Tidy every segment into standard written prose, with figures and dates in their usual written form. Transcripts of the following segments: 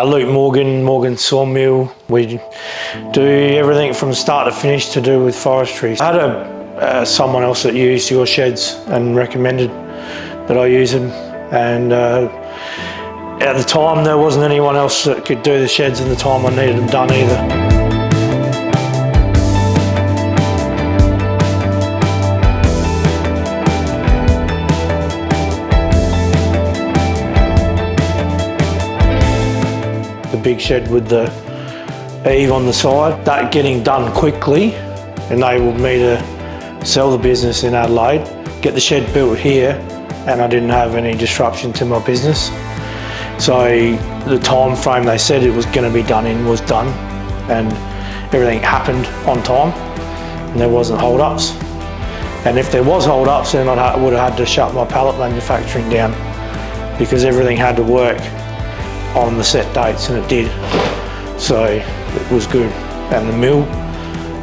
Morgan Sawmill. We do everything from start to finish to do with forestry. I had someone else that used your sheds and recommended that I use them, and at the time there wasn't anyone else that could do the sheds in the time I needed them done either. The big shed with the eave on the side, that getting done quickly enabled me to sell the business in Adelaide, get the shed built here, and I didn't have any disruption to my business. So the time frame they said it was going to be done in was done, and everything happened on time, and there wasn't hold-ups. And if there was hold-ups, then I would have had to shut my pallet manufacturing down, because everything had to work on the set dates, and it did. So it was good. And the mill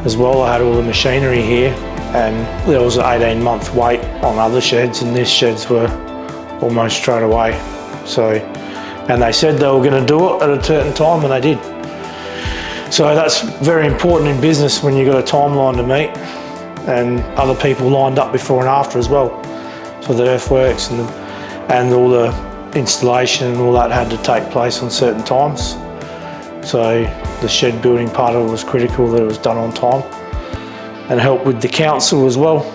as well, I had all the machinery here, and there was an 18-month wait on other sheds, and these sheds were almost straight away. So, and they said they were going to do it at a certain time, and they did. So that's very important in business when you've got a timeline to meet, and other people lined up before and after as well. So the earthworks and all the installation and all that had to take place on certain times. So the shed building part of it was critical, that it was done on time, and helped with the council as well.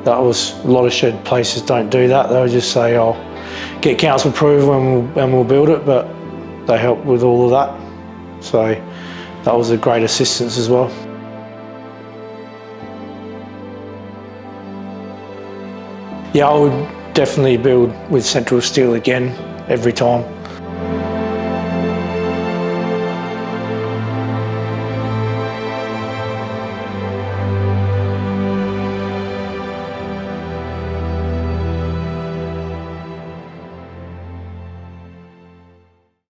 That was, a lot of shed places don't do that. They'll just say, "Oh, get council approval and we'll build it," but they helped with all of that. So that was a great assistance as well. Yeah, I would definitely build with Central Steel again every time.